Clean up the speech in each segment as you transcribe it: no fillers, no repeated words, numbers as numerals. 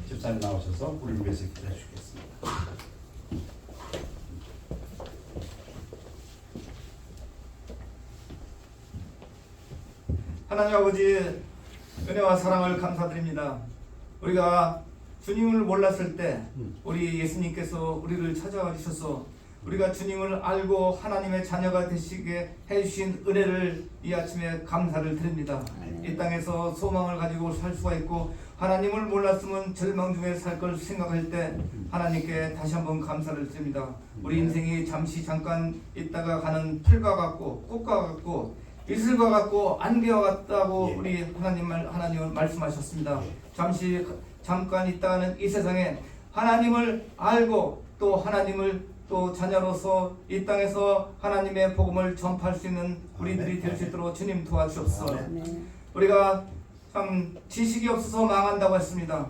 집사님 나오셔서 우리를 위해서 기도해 주겠습니다. 하나님 아버지, 은혜와 사랑을 감사드립니다. 우리가 주님을 몰랐을 때 우리 예수님께서 우리를 찾아와 주셔서 우리가 주님을 알고 하나님의 자녀가 되시게 해주신 은혜를 이 아침에 감사를 드립니다. 이 땅에서 소망을 가지고 살 수가 있고 하나님을 몰랐으면 절망 중에 살 걸 생각할 때 하나님께 다시 한번 감사를 드립니다. 우리 인생이 잠시 잠깐 있다가 가는 풀과 같고 꽃과 같고 이슬과 같고 안개와 같다고 우리 하나님은 말씀하셨습니다. 잠깐 있다가는 이 세상에 하나님을 알고 또 하나님을 또 자녀로서 이 땅에서 하나님의 복음을 전파할 수 있는 우리들이 될 수 있도록 주님 도와주옵소서. 우리가 참 지식이 없어서 망한다고 했습니다.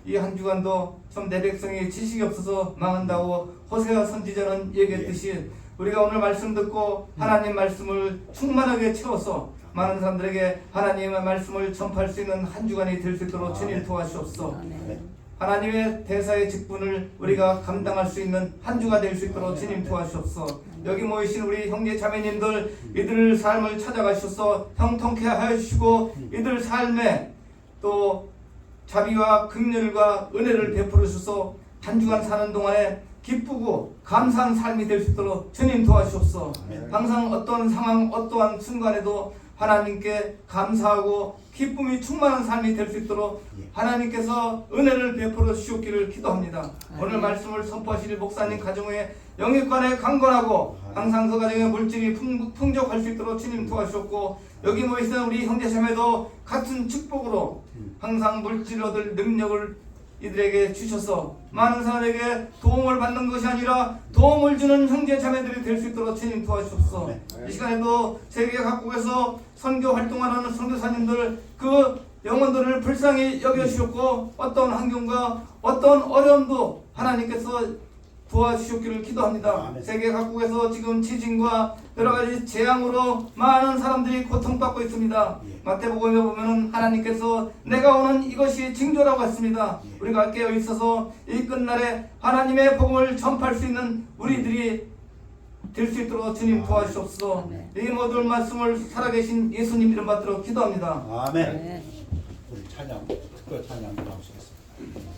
이 한 주간도 참 내 백성이 지식이 없어서 망한다고 호세아 선지자는 얘기했듯이 우리가 오늘 말씀 듣고 하나님 말씀을 충만하게 채워서 많은 사람들에게 하나님의 말씀을 전파할 수 있는 한 주간이 될 수 있도록 주님 도와주옵소서. 하나님의 대사의 직분을 우리가 감당할 수 있는 한 주가 될 수 있도록 주님 도와주옵소서. 여기 모이신 우리 형제 자매님들 이들 삶을 찾아가셔서 형통케 하여 주시고 이들 삶에 또 자비와 긍휼과 은혜를 베풀어 주셔서 한 주간 사는 동안에 기쁘고 감사한 삶이 될 수 있도록 주님 도와주옵소서. 항상 어떤 상황 어떠한 순간에도 하나님께 감사하고 기쁨이 충만한 삶이 될 수 있도록 하나님께서 은혜를 베풀어 주시옵기를 기도합니다. 오늘 말씀을 선포하실 목사님 가정의 영육간에 강건하고 항상 그 가정의 물질이 풍족할 수 있도록 주님 도와주셨고 여기 모이신 우리 형제자매도 같은 축복으로 항상 물질 얻을 능력을 이들에게 주셔서 많은 사람에게 도움을 받는 것이 아니라 도움을 주는 형제 자매들이 될 수 있도록 주님 도와주옵소서. 이 시간에도 세계 각국에서 선교 활동하는 선교사님들 그 영혼들을 불쌍히 여겨주셨고 어떤 환경과 어떤 어려움도 하나님께서 도와주셨기를 기도합니다. 세계 각국에서 지금 지진과 여러가지 재앙으로 많은 사람들이 고통받고 있습니다. 마태복음에 보면 하나님께서 내가 오는 이것이 징조라고 했습니다. 우리가 깨어있어서 이 끝날에 하나님의 복음을 전파할 수 있는 우리들이 될 수 있도록 주님 도와주옵소서. 이 모든 말씀을 살아계신 예수님 이름 받도록 기도합니다. 아멘. 우리 찬양, 특별 찬양 나오시겠습니다.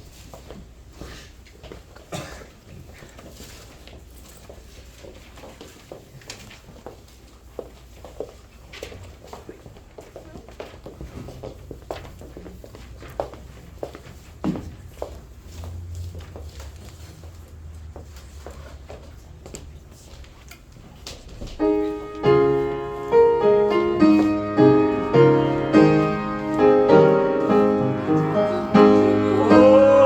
오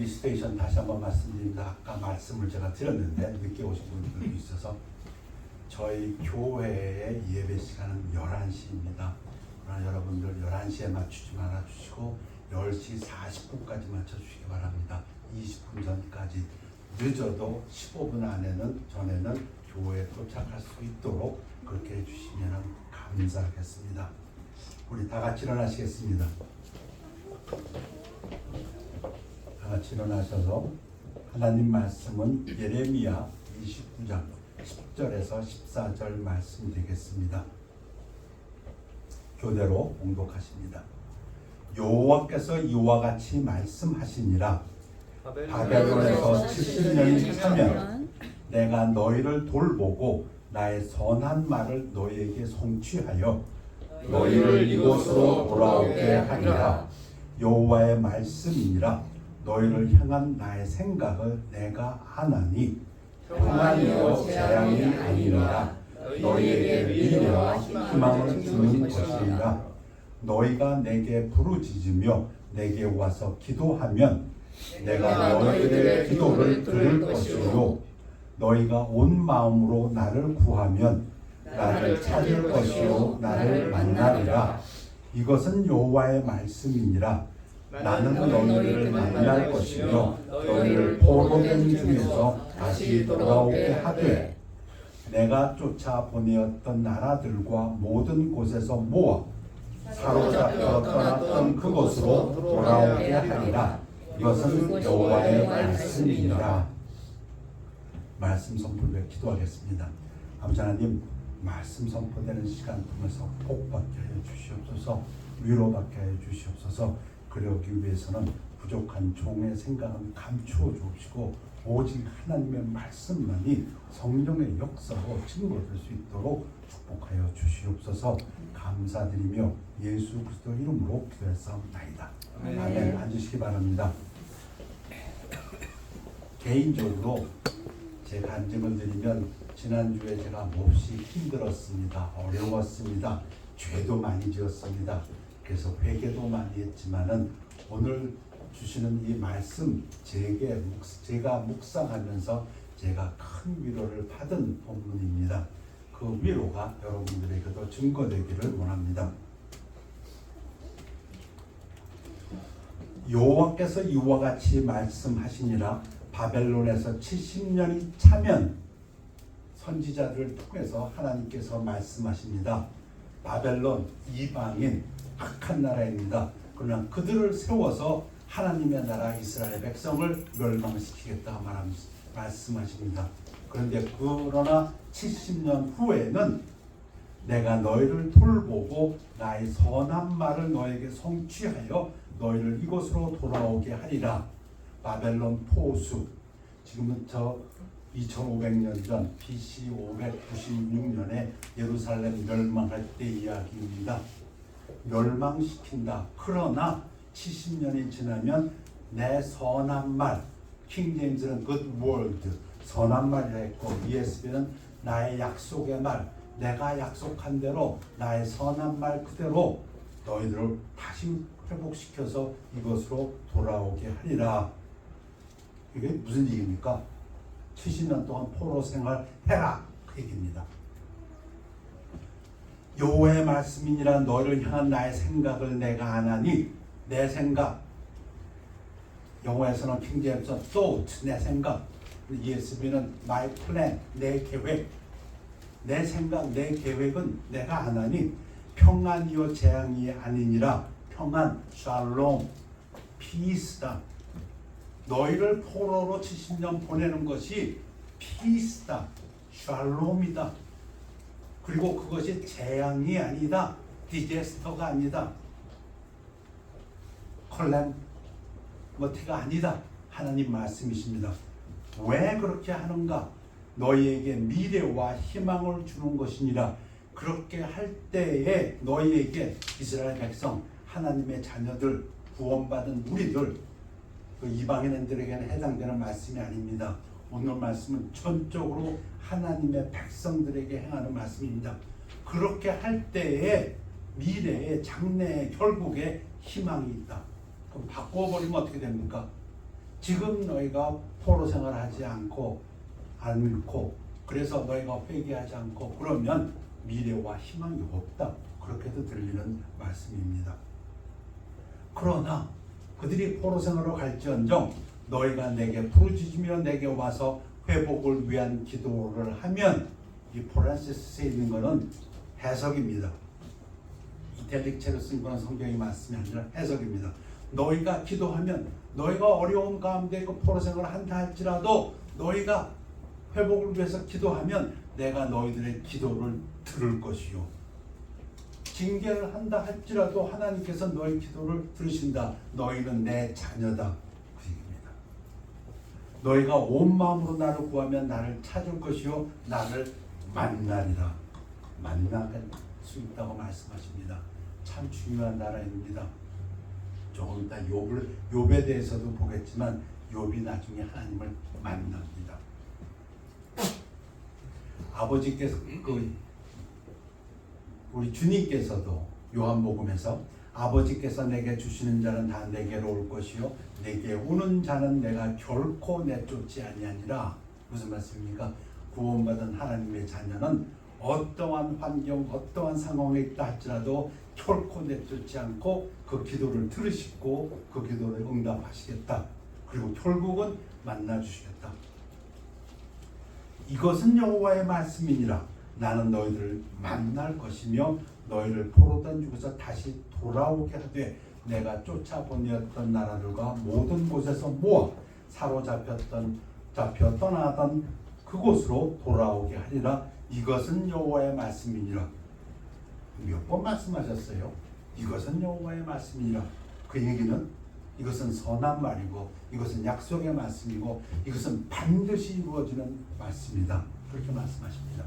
스테이션 다시 한번 말씀드립니다. 아까 말씀을 제가 드렸는데 늦게 오신 분들도 있어서 저희 교회의 예배 시간은 11시입니다. 그러나 여러분들 11시에 맞추지 말아주시고 10시 40분까지 맞춰주시기 바랍니다. 20분 전까지 늦어도 15분 전에는 교회에 도착할 수 있도록 그렇게 해주시면 감사하겠습니다. 우리 다 같이 일어나시겠습니다. 다 같이 일어나셔서 하나님 말씀은 예레미야 29장 10절에서 14절 말씀 되겠습니다. 교대로 봉독하십니다. 여호와께서 이와 같이 말씀하시니라. 바벨론에서 70년이 차면 내가 너희를 돌보고 나의 선한 말을 너희에게 성취하여 너희를 이곳으로 돌아오게 하리라. 여호와의 말씀이니라. 너희를 향한 나의 생각을 내가 아나니 평안이요 재앙이 아니니라. 너희에게 미래와 희망을 주는 것이니라. 너희가 내게 부르짖으며 내게 와서 기도하면 내가 너희들의 기도를 들을 것이요 너희가 온 마음으로 나를 구하면 나를 찾을 것이요 나를 만나리라. 이것은 여호와의 말씀이니라. 나는 너희를 만날 것이며 너희를 포로된 중에서 다시 돌아오게 하되 내가 쫓아 보내었던 나라들과 모든 곳에서 모아 사로잡혀 떠났던 그곳으로 돌아오게 하리라. 이것은 여호와의 말씀이니라. 말씀 선포를 기도하겠습니다. 아버지 하나님, 말씀 선포되는 시간 통해서 복받게 하여 주시옵소서, 위로받게 하여 주시옵소서. 그러기 위해서는 부족한 종의 생각은 감추어 주옵시고 오직 하나님의 말씀만이 성령의 역사로 증거될 수 있도록 축복하여 주시옵소서. 감사드리며 예수 그리스도 이름으로 기도했사옵나이다. 아멘. 앉으시기 바랍니다. 개인적으로 제 간증을 드리면 지난주에 제가 몹시 힘들었습니다. 어려웠습니다. 죄도 많이 지었습니다. 그래서 회개도 많이 했지만은 오늘 주시는 이 말씀 제가 묵상하면서 제가 큰 위로를 받은 본문입니다. 그 위로가 여러분들에게도 증거되기를 원합니다. 여호와께서 이와 같이 말씀하시니라. 바벨론에서 70년이 차면 선지자들을 통해서 하나님께서 말씀하십니다. 바벨론 이방인 악한 나라입니다. 그러나 그들을 세워서 하나님의 나라 이스라엘 백성을 멸망시키겠다 말씀하십니다. 그러나 70년 후에는 내가 너희를 돌보고 나의 선한 말을 너에게 성취하여 너희를 이곳으로 돌아오게 하리라. 바벨론 포수, 지금부터 2500년 전 BC 596년에 예루살렘 멸망할 때 이야기입니다. 멸망시킨다. 그러나 70년이 지나면 내 선한 말, 킹제임스는 good word, 선한 말이라 했고 ESV는 나의 약속의 말, 내가 약속한 대로 나의 선한 말 그대로 너희들을 다시 회복시켜서 이것으로 돌아오게 하리라. 이게 무슨 얘기입니까? 70년 동안 포로 생활해라 그 얘기입니다. 여호와의 말씀이니라. 너희를 향한 나의 생각을 내가 아나니. 내 생각, 영어에서는 킹제임스 thought, 내 생각, ESV는 my plan, 내 계획. 내 생각, 내 계획은 내가 아나니 평안이요 재앙이 아니니라. 평안, 샬롬, 피스다. 너희를 포로로 70년 보내는 것이 피스다, 샬롬이다. 그리고 그것이 재앙이 아니다, 디제스터가 아니다, 컬램머티가 아니다. 하나님 말씀이십니다. 왜 그렇게 하는가? 너희에게 미래와 희망을 주는 것이니라. 그렇게 할 때에 너희에게 이스라엘 백성, 하나님의 자녀들, 구원받은 우리들, 그 이방인들에게는 해당되는 말씀이 아닙니다. 오늘 말씀은 전적으로 하나님의 백성들에게 행하는 말씀입니다. 그렇게 할 때에 미래의 장래의 결국에 희망이 있다. 그럼 바꿔버리면 어떻게 됩니까? 지금 너희가 포로 생활하지 않고 그래서 너희가 회개하지 않고 그러면 미래와 희망이 없다. 그렇게도 들리는 말씀입니다. 그러나 그들이 포로 생활로 갈지언정 너희가 내게 부르짖으며 내게 와서 회복을 위한 기도를 하면, 이 포란시스에 있는 것은 해석입니다. 이탈릭체로 쓴 그런 성경의 말씀이 아니라 해석입니다. 너희가 기도하면, 너희가 어려움 가운데 그 포로 생활을 한다 할지라도 너희가 회복을 위해서 기도하면 내가 너희들의 기도를 들을 것이요, 징계를 한다 할지라도 하나님께서 너희 기도를 들으신다. 너희는 내 자녀다. 그 얘기입니다. 너희가 온 마음으로 나를 구하면 나를 찾을 것이요 나를 만나리라. 만날 수 있다고 말씀하십니다. 참 중요한 나라입니다. 조금 이따 욥에 대해서도 보겠지만 욥이 나중에 하나님을 만납니다. 아버지께서 우리 주님께서도 요한복음에서 아버지께서 내게 주시는 자는 다 내게로 올 것이요 내게 오는 자는 내가 결코 내쫓지 아니하니라. 무슨 말씀입니까? 구원받은 하나님의 자녀는 어떠한 환경, 어떠한 상황에 있다 할지라도 결코 내쫓지 않고 그 기도를 들으시고 그 기도를 응답하시겠다. 그리고 결국은 만나주시겠다. 이것은 여호와의 말씀이니라. 나는 너희들을 만날 것이며 너희를 포로된 중에서 다시 돌아오게 하되 내가 쫓아보내었던 나라들과 모든 곳에서 모아 잡혀 떠나던 그곳으로 돌아오게 하리라. 이것은 여호와의 말씀이니라. 몇 번 말씀하셨어요? 이것은 여호와의 말씀이니라. 그 얘기는 이것은 선한 말이고 이것은 약속의 말씀이고 이것은 반드시 이루어지는 말씀이다. 그렇게 말씀하십니다.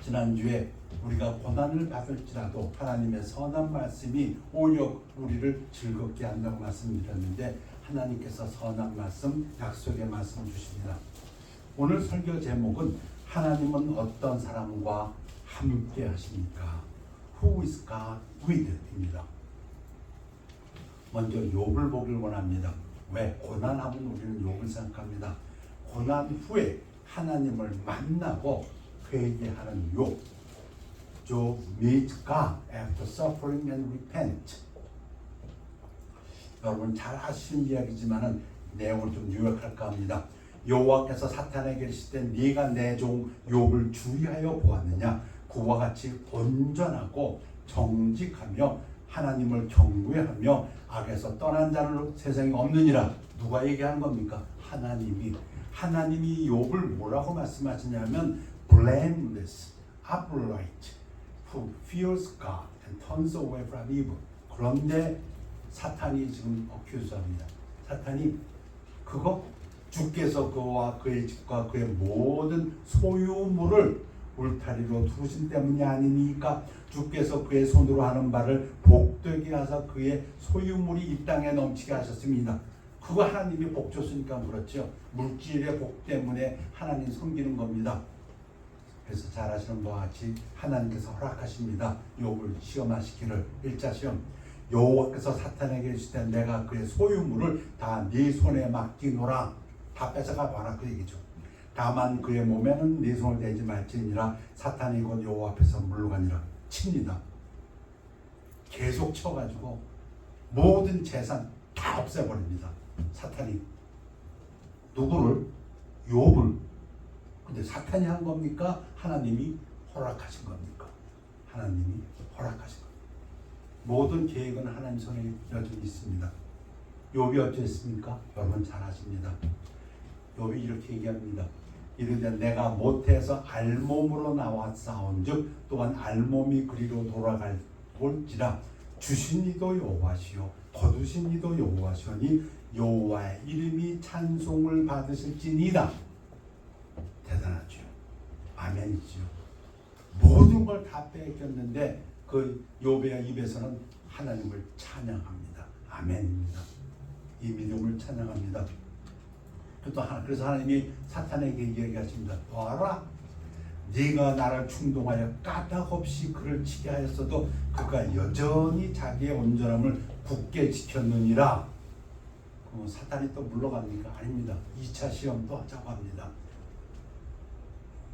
지난주에 우리가 고난을 받을지라도 하나님의 선한 말씀이 오히려 우리를 즐겁게 한다고 말씀드렸는데 하나님께서 선한 말씀, 약속의 말씀을 주십니다. 오늘 설교 제목은 하나님은 어떤 사람과 함께 하십니까? Who is God with? 입니다. 먼저 욥을 보길 원합니다. 왜? 고난하면 우리는 욥을 생각합니다. 고난 후에 하나님을 만나고 회개하는 욥. Job meets God after suffering and repent. 여러분 잘 아시는 이야기지만은 내용을 좀 요약할까 합니다. 여호와께서 사탄에게 이르시되 네가 내 종 욥을 주의하여 보았느냐? 그와 같이 온전하고 정직하며 하나님을 경외하며 악에서 떠난 자는 세상에 없느니라. 누가 얘기하는 겁니까? 하나님이 욥을 뭐라고 말씀하시냐면 blameless, upright, who fears God and turns away from evil. 그런데 사탄이 지금 어큐즈합니다. 사탄이 그거 주께서 그와 그의 집과 그의 모든 소유물을 울타리로 두르신 때문이 아니니까 주께서 그의 손으로 하는 바를 복되게 하사 그의 소유물이 이 땅에 넘치게 하셨습니다. 그거 하나님이 복 줬으니까 그렇죠. 물질의 복 때문에 하나님 섬기는 겁니다. 그래서 잘 아시는 바와 같이 하나님께서 허락하십니다. 욥을 시험하시기를. 1차 시험. 여호와께서 사탄에게 이르시되 내가 그의 소유물을 다 네 손에 맡기노라. 다 뺏어가 봐라 그 얘기죠. 다만 그의 몸에는 네 손을 대지 말지니라. 사탄이 곧 여호와 앞에서 물러가니라. 칩니다. 계속 쳐가지고 모든 재산 다 없애버립니다. 사탄이. 누구를? 욥을. 근데 사탄이 한 겁니까? 하나님이 허락하신 겁니까? 하나님이 허락하신 겁니다. 모든 계획은 하나님 손에 여전히 있습니다. 욥이 어땠습니까? 여러분 잘 아십니다. 욥이 이렇게 얘기합니다. 이르되 내가 모태에서 알몸으로 나와 싸운즉 또한 알몸이 그리로 돌아갈 볼지라. 주신 이도 여호와시요 거두신 이도 여호와시오니 여호와의 이름이 찬송을 받으실지니라. 대단하죠. 아멘이죠. 모든 걸 다 빼앗겼는데 그 욥의 입에서는 하나님을 찬양합니다. 아멘입니다. 이 믿음을 찬양합니다. 그래서 하나님이 사탄에게 얘기하십니다. 봐라, 네가 나를 충동하여 까닭없이 그를 치게 하였어도 그가 여전히 자기의 온전함을 굳게 지켰느니라. 사탄이 또 물러갑니까? 아닙니다. 2차 시험도 하자고 합니다.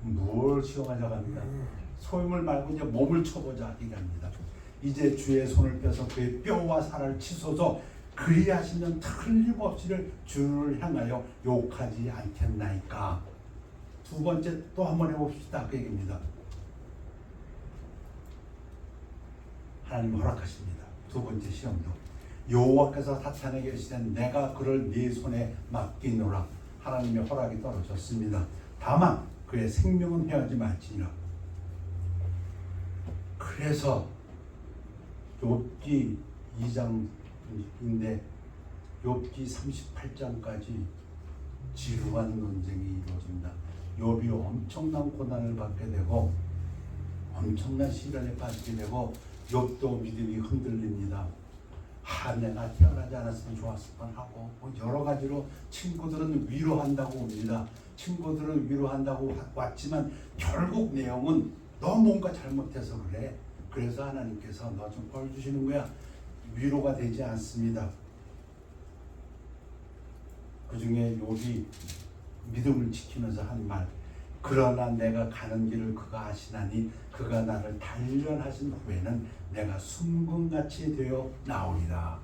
뭘 시험하자고 합니까? 소임을 말고 이제 몸을 쳐보자 얘기합니다. 이제 주의 손을 펴서 그의 뼈와 살을 치소서 그리하시면 틀림없이를 주를 향하여 욕하지 않겠나이까. 두 번째 또 한 번 해봅시다. 그 얘기입니다. 하나님 허락하십니다. 두 번째 시험도 여호와께서 사탄에게 이르시되 내가 그를 네 손에 맡기노라. 하나님의 허락이 떨어졌습니다. 다만 그의 생명은 헤어지 말지니라. 그래서 욥기 2장인데 욥기 38장까지 지루한 논쟁이 이루어집니다. 욥이 엄청난 고난을 받게 되고 엄청난 시련에 빠지게 되고 욥도 믿음이 흔들립니다. 내가 태어나지 않았으면 좋았을 뻔하고 여러 가지로 친구들은 위로한다고 옵니다. 친구들은 위로한다고 왔지만 결국 내용은 너 뭔가 잘못해서 그래. 그래서 하나님께서 너 좀 벌 주시는 거야. 위로가 되지 않습니다. 그 중에 욥이 믿음을 지키면서 한 말, 그러나 내가 가는 길을 그가 아시나니 그가 나를 단련하신 후에는 내가 순금같이 되어 나오리라.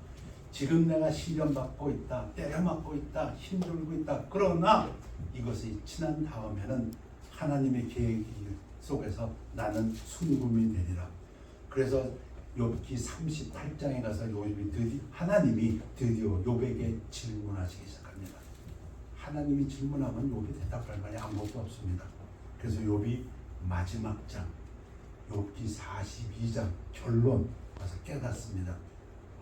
지금 내가 시련받고 있다, 때려맞고 있다, 힘들고 있다. 그러나 이것이 지난 다음에는 하나님의 계획 속에서 나는 순금이 되리라. 그래서 욥기 38장에 가서 하나님이 드디어 욥에게 질문하시기 시작합니다. 하나님이 질문하면 욥이 대답할 말이 아무것도 없습니다. 그래서 욥이 마지막 장 욥기 42장 결론 와서 깨닫습니다.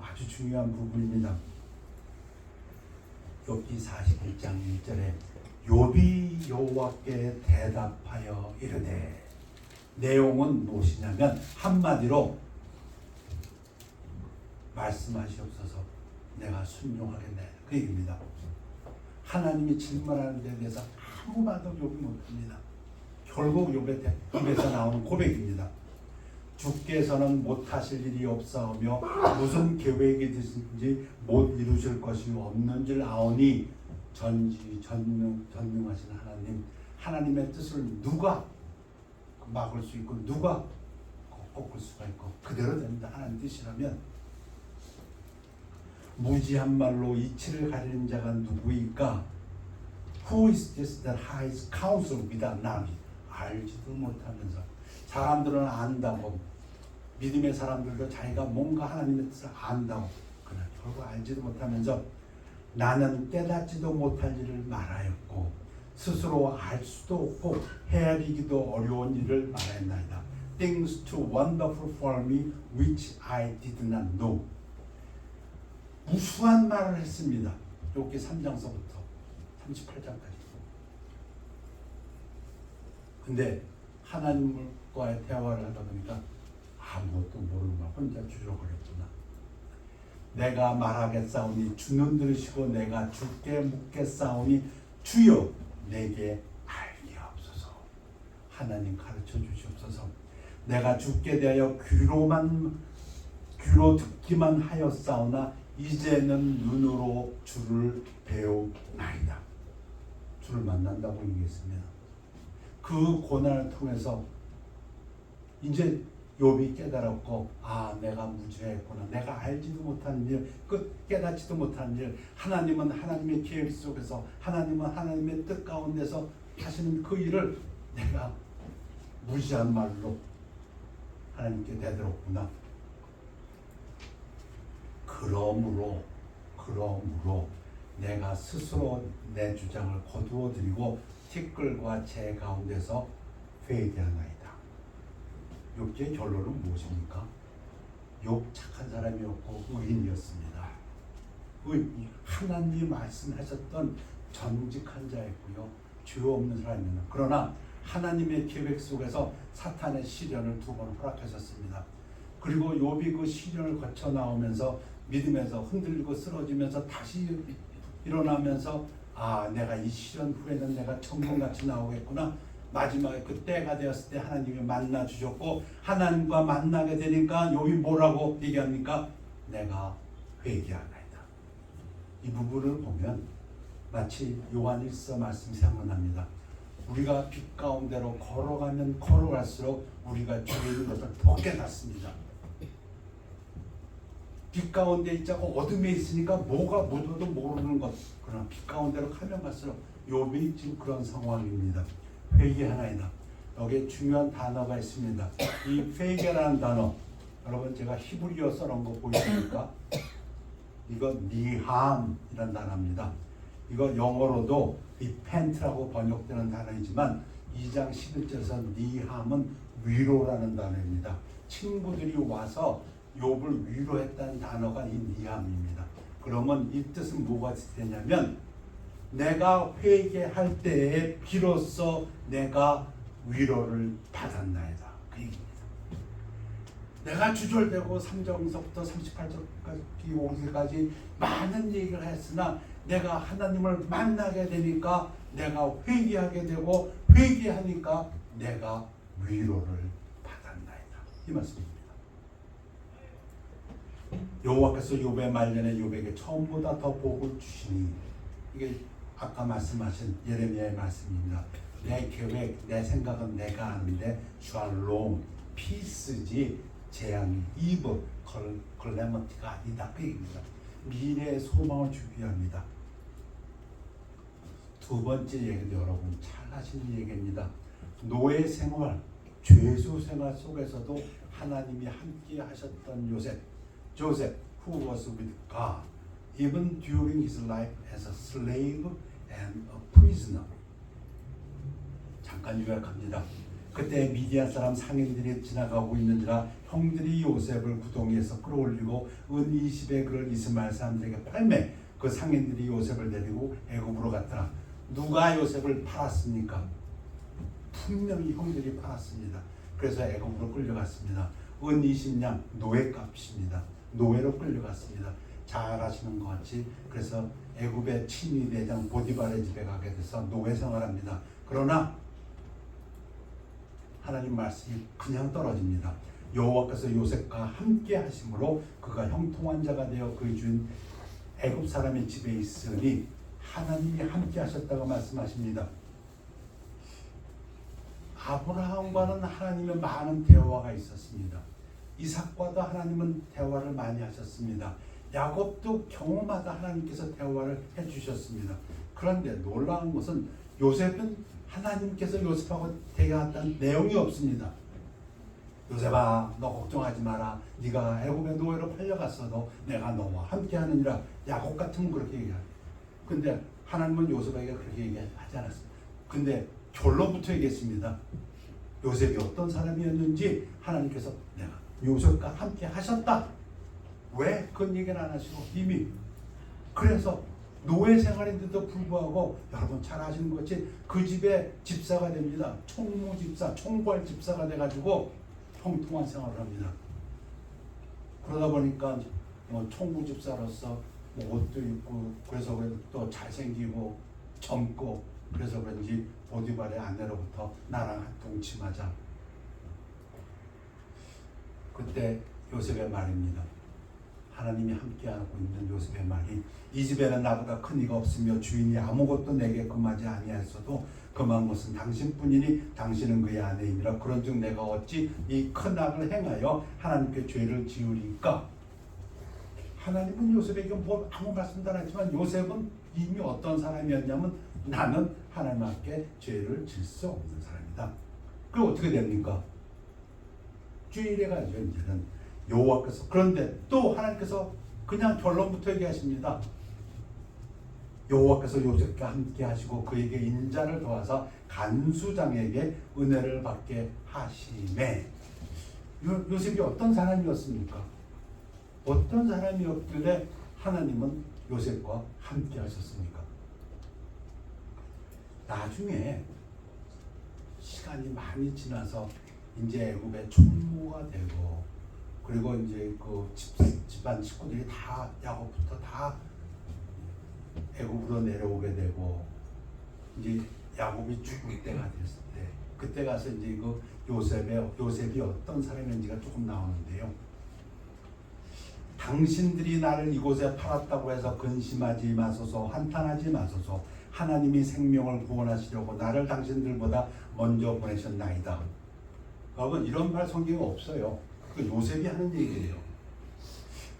아주 중요한 부분입니다. 욥기 41장 1절에 욥이 여호와께 대답하여 이르되, 내용은 무엇이냐면 한마디로 말씀하시옵소서 내가 순종하겠네 그 얘기입니다. 하나님이 질문하는 데 대해서 아무 말도 욥이 못합니다. 결국 욥의 입에서 나오는 고백입니다. 주께서는 못하실 일이 없사오며 무슨 계획이든지 못 이루실 것이 없는 줄 아오니 전능하신 하나님의 뜻을 누가 막을 수 있고 누가 꺾을 수가 있고 그대로 됩니다. 하나님 뜻이라면. 무지한 말로 이치를 가리는 자가 누구일까? Who is this that hides counsel without knowledge? 알지도 못하면서 사람들은 안다고, 믿음의 사람들도 자기가 뭔가 하나님의 뜻을 안다고, 그러나 결국 알지도 못하면서 나는 깨닫지도 못할 일을 말하였고 스스로 알 수도 없고 헤아리기도 어려운 일을 말하였나이다. Things too wonderful for me which I did not know. 무수한 말을 했습니다. 욥기 3장서부터 38장까지. 근데 하나님과의 대화를 하다 보니까 아무것도 모르는 걸 혼자 주저거렸구나. 내가 말하겠사오니 주는 들으시고 내가 주께 묻겠사오니 주여 내게 알게 하옵소서. 하나님 가르쳐 주시옵소서. 내가 주께 대하여 귀로 듣기만 하였사오나 이제는 눈으로 주를 배우나이다. 주를 만난다고 얘기했습니다. 그 고난을 통해서 이제 욥이 깨달았고, 내가 무지했구나. 내가 알지도 못한 일, 깨닫지도 못한 일, 하나님은 하나님의 계획 속에서, 하나님은 하나님의 뜻 가운데서 하시는 그 일을 내가 무지한 말로 하나님께 대들었구나. 그러므로 내가 스스로 내 주장을 거두어드리고 티끌과 재 가운데서 회개하나이다. 욥기의 결론은 무엇입니까? 욥 착한 사람이었고 의인이었습니다. 하나님이 말씀하셨던 정직한 자였고요, 죄 없는 사람입니다. 그러나 하나님의 계획 속에서 사탄의 시련을 두 번 허락하셨습니다. 그리고 욥이 그 시련을 거쳐 나오면서 믿음에서 흔들리고 쓰러지면서 다시 일어나면서 내가 이 시련 후에는 내가 천국같이 나오겠구나. 마지막에 그 때가 되었을 때 하나님이 만나 주셨고, 하나님과 만나게 되니까 욥이 뭐라고 얘기합니까? 내가 회개하나이다. 이 부분을 보면 마치 요한일서 말씀이 생각납니다. 우리가 빛 가운데로 걸어가면 걸어갈수록 우리가 주의 것을 더 깨닫습니다. 빛 가운데 있자고 어둠에 있으니까 뭐가 묻어도 모르는 것. 그러나 빛 가운데로 가면 갈수록 욥이 지금 그런 상황입니다. 회개하나이다. 여기에 중요한 단어가 있습니다. 이 회개라는 단어, 여러분 제가 히브리어 써놓은 거 보이십니까? 이거 니함이라는 단어입니다. 이거 영어로도 repent라고 번역되는 단어이지만 2장 11절에서 니함은 위로라는 단어입니다. 친구들이 와서 욥을 위로했다는 단어가 이 니함입니다. 그러면 이 뜻은 뭐가 되냐면 내가 회개할 때에 비로소 내가 위로를 받았나이다. 그 얘기입니다. 내가 주절되고 3장서부터 38절까지 오기까지 많은 얘기를 했으나 내가 하나님을 만나게 되니까 내가 회개하게 되고 회개하니까 내가 위로를 받았나이다. 이 말씀입니다. 여호와께서 욥의 말년에 욥에게 처음보다 더 복을 주시니 이게 아까 말씀하신 예레미야의 말씀입니다. 내 계획, 내 생각은 내가 아는데 샬롬, 피스지 재앙이 이브, 걸레머티가 아니다. 그 얘기입니다. 미래의 소망을 주기 위함이다. 두 번째 얘기도 여러분 잘 하시는 얘기입니다. 노예 생활, 죄수 생활 속에서도 하나님이 함께 하셨던 조셉, who was with God, even during his life as a slave and a prisoner. 잠깐 요약합니다. 그때 미디안 사람 상인들이 지나가고 있는지라 형들이 요셉을 구덩이에서 끌어올리고 은 20의 그를 이스마엘 사람들에게 팔매 그 상인들이 요셉을 데리고 애굽으로 갔더라. 누가 요셉을 팔았습니까? 분명히 형들이 팔았습니다. 그래서 애굽으로 끌려갔습니다. 은 20냥 노예값입니다. 노예로 끌려갔습니다. 잘 아시는 것 같이 그래서 애굽의 친위 대장 보디발의 집에 가게 돼서 노예 생활합니다. 그러나 하나님 말씀이 그냥 떨어집니다. 여호와께서 요셉과 함께 하심으로 그가 형통한 자가 되어 그의 주인 애굽 사람의 집에 있으니 하나님이 함께 하셨다고 말씀하십니다. 아브라함과는 하나님의 많은 대화가 있었습니다. 이삭과도 하나님은 대화를 많이 하셨습니다. 야곱도 경험마다 하나님께서 대화를 해주셨습니다. 그런데 놀라운 것은 요셉은 하나님께서 요셉하고 대화했다는 내용이 없습니다. 요셉아, 너 걱정하지 마라. 네가 애굽의 노예로 팔려갔어도 내가 너와 함께하느니라. 야곱 같으면 그렇게 얘기해요. 근데 하나님은 요셉에게 그렇게 얘기하지 않았습니다. 근데 결론부터 얘기했습니다. 요셉이 어떤 사람이었는지 하나님께서 내가 요셉과 함께 하셨다. 왜? 그건 얘기는 안 하시고 이미 그래서 노예 생활인데도 불구하고 여러분 잘 아시는 것 같이 그 집에 집사가 됩니다. 총무집사, 총괄 집사가 돼가지고 형통한 생활을 합니다. 그러다 보니까 총무집사로서 옷도 입고 그래서 또 잘생기고 젊고 그래서 그런지 보디발의 아내로부터 나랑 한 동침하자. 그때 요셉의 말입니다. 하나님이 함께하고 있는 요셉의 말이 이 집에는 나보다 큰 이가 없으며 주인이 아무것도 내게 금하지 아니하였어도 금한 것은 당신뿐이니 당신은 그의 아내이니라. 그런즉 내가 어찌 이 큰 악을 행하여 하나님께 죄를 지으리까. 하나님은 요셉에게 뭐 아무 말씀도 안 했지만 요셉은 이미 어떤 사람이었냐면 나는 하나님 앞에 죄를 질 수 없는 사람이다. 그럼 어떻게 됩니까? 주일에 가죠. 이제는 여호와께서 그런데 또 하나님께서 그냥 결론부터 얘기하십니다. 여호와께서 요셉과 함께 하시고 그에게 인자를 더하사 간수장에게 은혜를 받게 하시매. 요셉이 어떤 사람이었습니까? 어떤 사람이었길래 하나님은 요셉과 함께 하셨습니까? 나중에 시간이 많이 지나서 이제 애굽의 총무가 되고 그리고 이제 그 집안 식구들이 다 야곱부터 다 애굽으로 내려오게 되고 이제 야곱이 죽을 때가 됐을 때 그때 가서 이제 그 요셉이 어떤 사람인지가 조금 나오는데요. 당신들이 나를 이곳에 팔았다고 해서 근심하지 마소서, 한탄하지 마소서. 하나님이 생명을 구원하시려고 나를 당신들보다 먼저 보내셨나이다. 여러분, 이런 말 성경에 없어요. 그 요셉이 하는 얘기예요.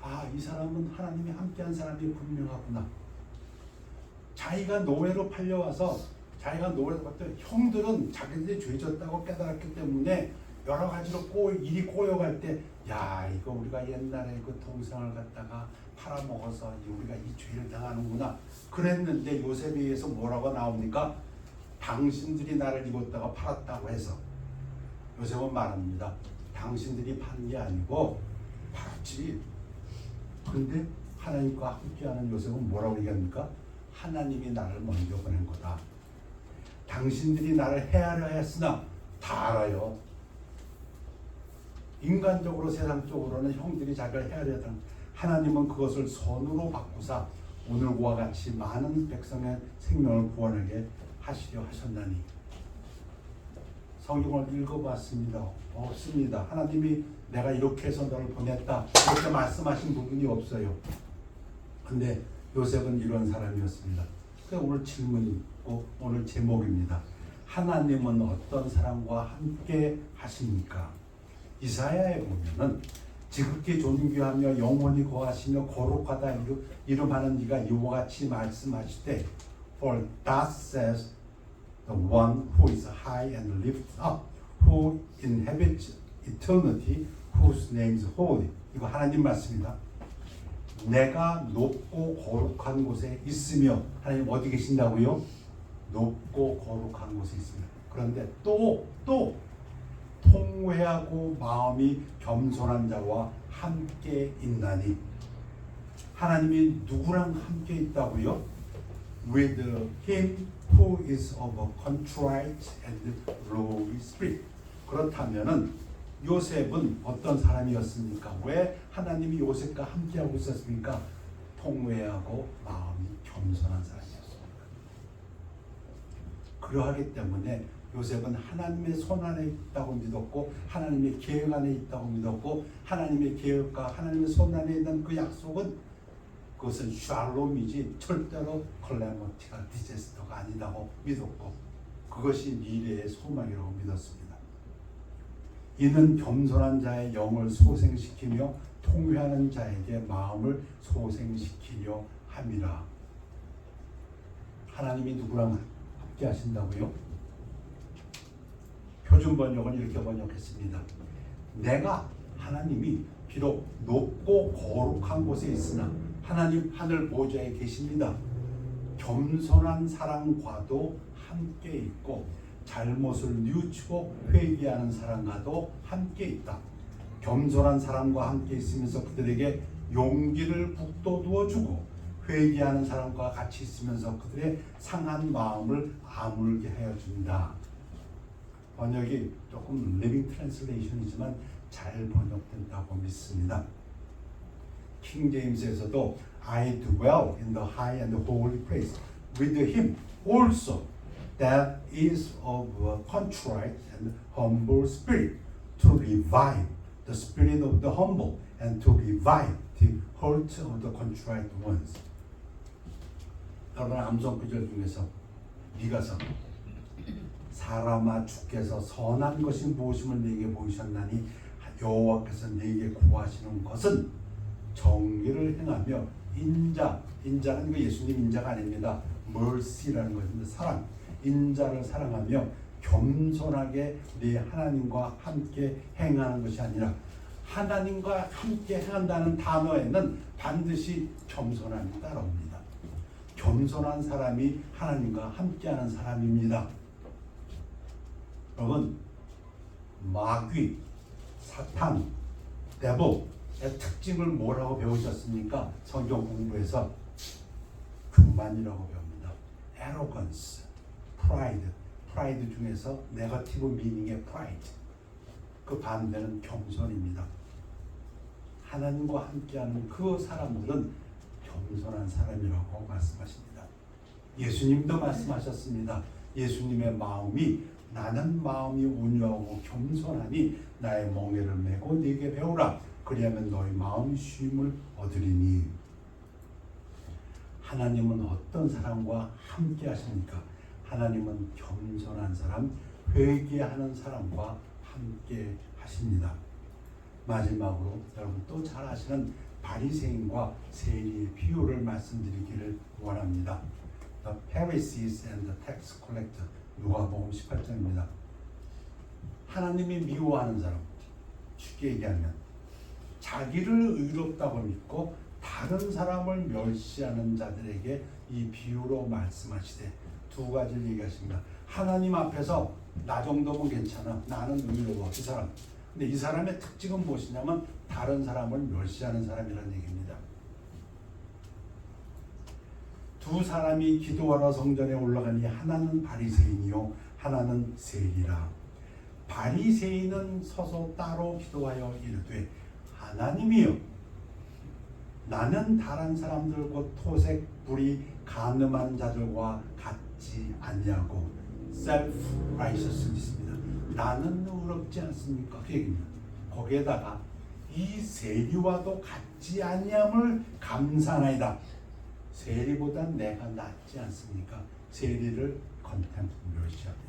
아, 이 사람은 하나님이 함께한 사람이 분명하구나. 자기가 노예로 팔려와서 자기가 노예로 봤더니 형들은 자기들이 죄졌다고 깨달았기 때문에 여러 가지로 일이 꼬여갈 때, 야, 이거 우리가 옛날에 그 동상을 갖다가 팔아먹어서 우리가 이 죄를 당하는구나 그랬는데, 요셉에 의해서 뭐라고 나옵니까? 당신들이 나를 입었다가 팔았다고 해서. 요셉은 말합니다. 당신들이 판 게 아니고 팔았지. 근데 하나님과 함께하는 요셉은 뭐라고 얘기합니까? 하나님이 나를 먼저 보낸 거다. 당신들이 나를 해하려 했으나 다 알아요. 인간적으로, 세상적으로는 형들이 자기를 해하려 했던, 하나님은 그것을 선으로 바꾸사 오늘과 같이 많은 백성의 생명을 구원하게 하시려 하셨나니. 성경을 읽어봤습니다. 없습니다. 하나님이 내가 이렇게 해서 너를 보냈다 이렇게 말씀하신 부분이 없어요. 근데 요셉은 이런 사람이었습니다. 그래서 오늘 질문이 있고 오늘 제목입니다. 하나님은 어떤 사람과 함께 하십니까? 이사야에 보면은 지극히 존귀하며 영원히 거하시며 거룩하다 이름하는 이가 이와 같이 말씀하시되, For thus says the one who is high and lifted up, who inhabits eternity, whose name is holy. 이거 하나님 말씀입니다. 내가 높고 거룩한 곳에 있으며, 하나님 어디 계신다고요? 높고 거룩한 곳에 있습니다. 그런데 또 통회하고 마음이 겸손한 자와 함께 있나니. 하나님이 누구랑 함께 있다고요? With him who is of a contrite and lowly spirit. 그렇다면은 요셉은 어떤 사람이었습니까? 왜 하나님이 요셉과 함께하고 있었습니까? 통회하고 마음이 겸손한 사람이었습니다. 그러하기 때문에 요셉은 하나님의 손 안에 있다고 믿었고, 하나님의 계획 안에 있다고 믿었고, 하나님의 계획과 하나님의 손 안에 있는 그 약속은, 그것은 샬롬이지 절대로 컬레모티가 디제스터가 아니라고 믿었고, 그것이 미래의 소망이라고 믿었습니다. 이는 겸손한 자의 영을 소생시키며 통회하는 자에게 마음을 소생시키려 함이라. 하나님이 누구랑 함께 하신다고요? 표준 번역은 이렇게 번역했습니다. 내가, 하나님이 비록 높고 거룩한 곳에 있으나 하나님 하늘 보좌에 계십니다. 겸손한 사람과도 함께 있고 잘못을 뉘우치고 회개하는 사람과도 함께 있다. 겸손한 사람과 함께 있으면서 그들에게 용기를 북돋워 주고, 회개하는 사람과 같이 있으면서 그들의 상한 마음을 아물게 하여 준다. 번역이 조금 리빙 트랜슬레이션이지만 잘 번역된다고 믿습니다. 킹 제임스에서도 I dwell in the high and holy place with him also that is of a contrite and humble spirit, to revive the spirit of the humble and to revive the heart of the contrite ones. 여러분, 암송 구절 중에서 미가서 사람아, 주께서 선한 것이 무엇임을 내게 보이셨나니 여호와께서 내게 구하시는 것은 정의를 행하며 인자는 그 예수님 인자가 아닙니다. mercy라는 것입니다. 사랑, 인자를 사랑하며 겸손하게 네 하나님과 함께 행하는 것이 아니라, 하나님과 함께 행한다는 단어에는 반드시 겸손함이 따라옵니다. 겸손한 사람이 하나님과 함께하는 사람입니다. 여러분, 마귀, 사탄, 데블의 특징을 뭐라고 배우셨습니까? 성경 공부에서 교만이라고 배웁니다. arrogance, pride 중에서 네거티브 미닝의 pride, 그 반대는 겸손입니다. 하나님과 함께하는 그 사람들은 겸손한 사람이라고 말씀하십니다. 예수님도 말씀하셨습니다. 예수님의 마음이, 나는 마음이 온유하고 겸손하니 나의 멍에를 메고 네게 배우라. 그리하면 너희 마음이 쉼을 얻으리니. 하나님은 어떤 사람과 함께 하십니까? 하나님은 겸손한 사람, 회개하는 사람과 함께 하십니다. 마지막으로 여러분 또 잘 아시는 바리새인과 세리의 비유를 말씀드리기를 원합니다. The Pharisees and the tax collector. 누가복음 18장입니다. 하나님이 미워하는 사람, 쉽게 얘기하면 자기를 의롭다고 믿고 다른 사람을 멸시하는 자들에게 이 비유로 말씀하시되 두 가지를 얘기하십니다. 하나님 앞에서 나 정도면 괜찮아, 나는 의로워, 이 사람. 근데 이 사람의 특징은 무엇이냐면 다른 사람을 멸시하는 사람이라는 얘기입니다. 두 사람이 기도하러 성전에 올라가니 하나는 바리새인이요 하나는 세리라. 바리새인은 서서 따로 기도하여 이르되 하나님이여, 나는 다른 사람들 곧 토색 불이 간음한 자들과 같지 아니하고 self-righteousness입니다. 나는 의롭지 않습니까? 그 얘기입니다. 거기에다가 이 세리와도 같지 아니함을 감사하나이다. 세리보다 내가 낫지 않습니까? 세리를 멸시합니다.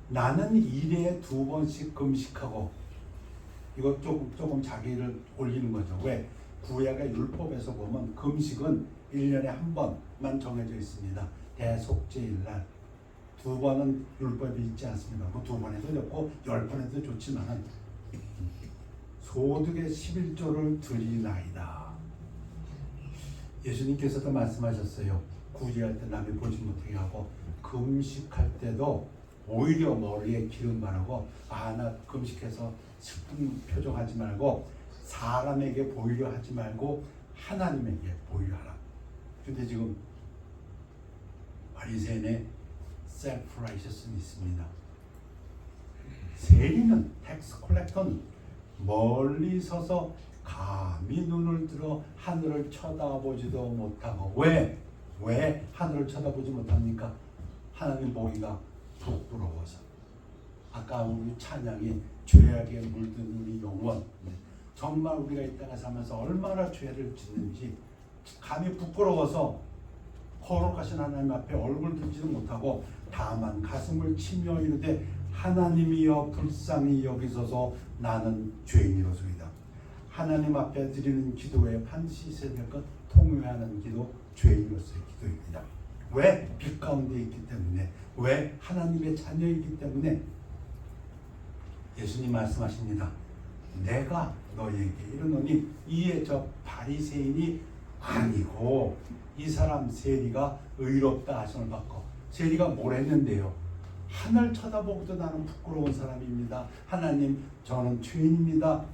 나는 일에 2번씩 금식하고, 이거 조금 자기를 올리는 거죠. 왜? 구약의 율법에서 보면 금식은 1년에 한 번만 정해져 있습니다. 대속죄일 날. 2번은 율법이 있지 않습니다. 뭐 2번 해도 좋고 10번 해도 좋지만 소득의 11조를 드리나이다. 예수님께서도 말씀하셨어요. 구제할 때 남이 보지 못하게 하고, 금식할 때도 오히려 머리에 기름 바르고, 나 금식해서 슬픈 표정하지 말고 사람에게 보이려 하지 말고 하나님에게 보이려 하라. 근데 지금 바리새인의 self-righteousness 있습니다. 세리는, 텍스 콜렉터는 멀리 서서 감히 눈을 들어 하늘을 쳐다보지도 못하고. 왜 하늘을 쳐다보지 못합니까? 하나님 보기가 부끄러워서. 아까 우리 찬양이 죄악에 물든 우리 영혼, 정말 우리가 이 땅에 살면서 얼마나 죄를 짓는지 감히 부끄러워서 거룩하신 하나님 앞에 얼굴 들지도 못하고 다만 가슴을 치며 이르되 하나님이여 불쌍히 여기소서, 나는 죄인이로소이다. 하나님 앞에 드리는 기도에 반드시 있어야 될 것, 통회하는 기도, 죄인으로서의 기도입니다. 왜? 빛 가운데 있기 때문에. 왜? 하나님의 자녀이기 때문에. 예수님 말씀하십니다. 내가 너희에게 이르노니 이에 저 바리새인이 아니고 이 사람 세리가 의롭다 하심을 받고. 세리가 뭘 했는데요? 하늘 쳐다보고도 나는 부끄러운 사람입니다. 하나님, 저는 죄인입니다.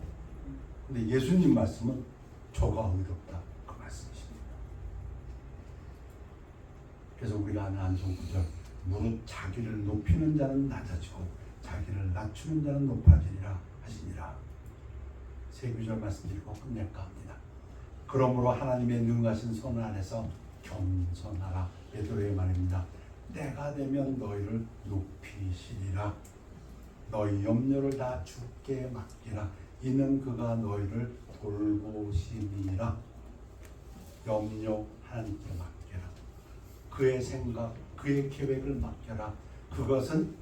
근데 예수님 말씀은 저가 의롭다, 그 말씀이십니다. 그래서 우리가 하는 안송 구절, 무릇 자기를 높이는 자는 낮아지고 자기를 낮추는 자는 높아지리라 하시니라. 세 구절 말씀드리고 끝낼까 합니다. 그러므로 하나님의 능하신 손 안에서 겸손하라. 베드로의 말입니다. 때가 되면 너희를 높이시리라. 너희 염려를 다 주께 맡기라. 이는 그가 너희를 돌보심이라. 염려 하나님께 맡겨라. 그의 생각, 그의 계획을 맡겨라. 그것은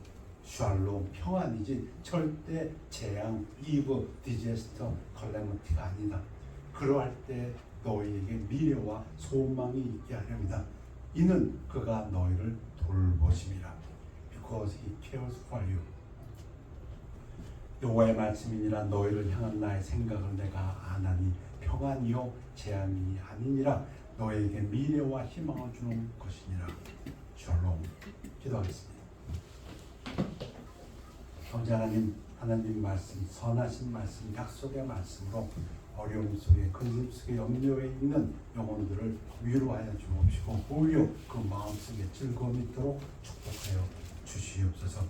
샬롬, 평안이지 절대 재앙, 이브, 디제스터, 컬레미티가 아니다. 그러할 때 너희에게 미래와 소망이 있게 하렵니다. 이는 그가 너희를 돌보심이라. Because he cares for you. 여호와의 말씀이니라. 너희를 향한 나의 생각을 내가 아나니 평안이요 재앙이 아니니라. 너희에게 미래와 희망을 주는 것이니라. 샬롬. 기도하겠습니다. 아버지 하나님, 하나님 말씀, 선하신 말씀, 약속의 말씀으로 어려움 속에, 근심 속에, 염려에 있는 영혼들을 위로하여 주옵시고 오히려 그 마음속에 즐거움이 있도록 축복하여 주시옵소서.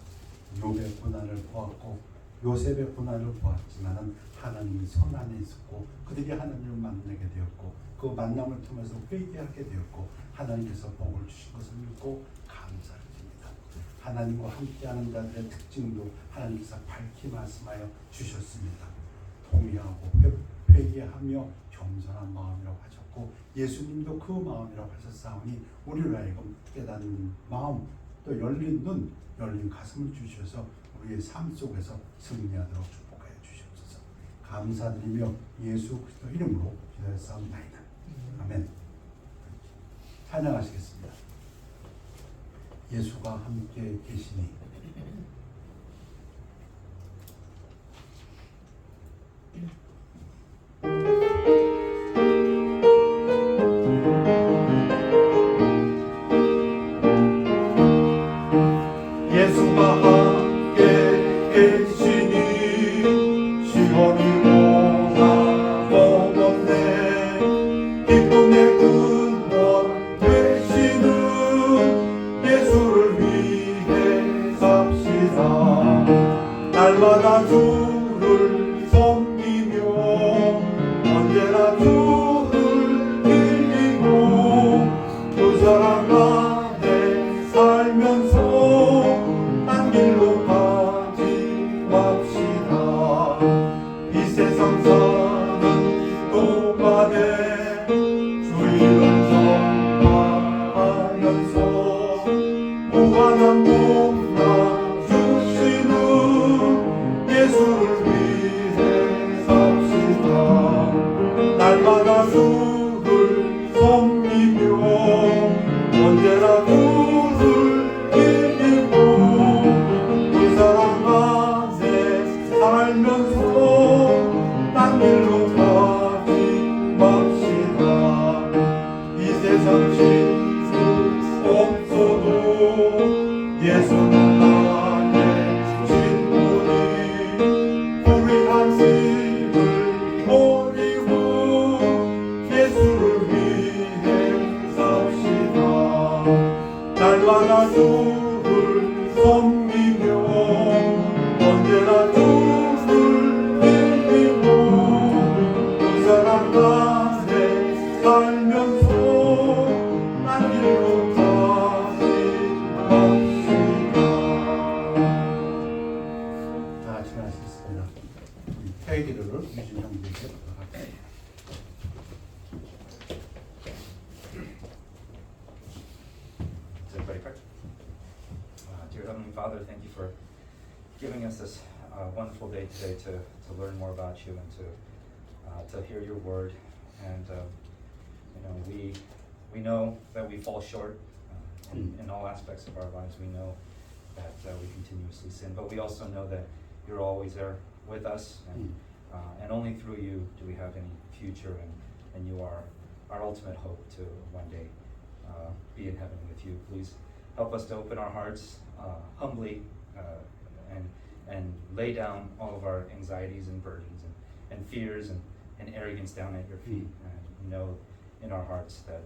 욥의 고난을 보았고 요셉의 고난을 보았지만은 하나님이 선 안에 있었고 그들이 하나님을 만나게 되었고 그 만남을 통해서 회개하게 되었고 하나님께서 복을 주신 것을 믿고 감사를 드립니다. 하나님과 함께하는 자들의 특징도 하나님께서 밝히 말씀하여 주셨습니다. 동의하고 회개하며 겸손한 마음이라고 하셨고 예수님도 그 마음이라고 하셨사오니 우리를 하여금 깨닫는 마음 또 열린 눈 열린 가슴을 주셔서 우리의 삶 속에서 승리하도록 축복하여 주시옵소서. 감사드리며 예수 그리스도 이름으로 기도했사옵나이다. 아멘. 찬양하시겠습니다. 예수가 함께 계시니. 예수가 함께 계시니 시온이 모아보건대 기쁨의 근원 되시는 예수를 위해 삽시다. 날마다 주를 섬기며 언제나 주를 빌리고 그 사랑 안에 살면서 딴 길로 가지 맙시다. 이 세상 사는 동안에 주의를 전하면서 무한한 복만 주시는 예수를 위해 삽시다. 날마다 주를 섬기며 언제나 주를 빌리고 그 사랑 안에 살면서 딴 길로 가지 맙시다. 이 세상 진수 없어도 예수는 나의 친구니 우리 한심을 버리고 예수를 위해 삽시다. 날마다 주를 섬기며 언제나 주를 빌리고 그 사랑 안에 살면서 딴 길로 가지 맙시다. 다 같이 하시겠습니다. 회기도를 유진영 교수께 부탁합니다. Is everybody correct? Dear Heavenly Father, thank you for giving us this wonderful day today to learn more about you and to hear your word. And we know that we fall short in all aspects of our lives. We know that we continuously sin, but we also know that you're always there with us, and only through you do we have any future, and you are our ultimate hope to one day be in heaven with you. Please help us to open our hearts humbly and lay down all of our anxieties and burdens and fears and arrogance down at your feet, and know in our hearts that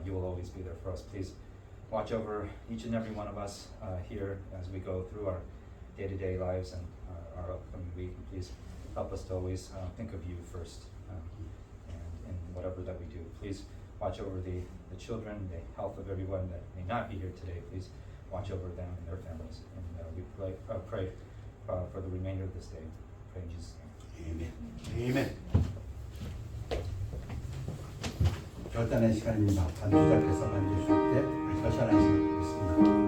you will always be there for us. Please watch over each and every one of us here as we go through our day-to-day lives and our upcoming week. And please help us to always think of you first and in whatever that we do. Please watch over the children, the health of everyone that may not be here today. Please watch over them and their families. And we pray for the remainder of this day. Pray in Jesus' name. 아멘. 결단의 시간입니다. 반주자께서 만드실 때 결단의 시간이 있습니다.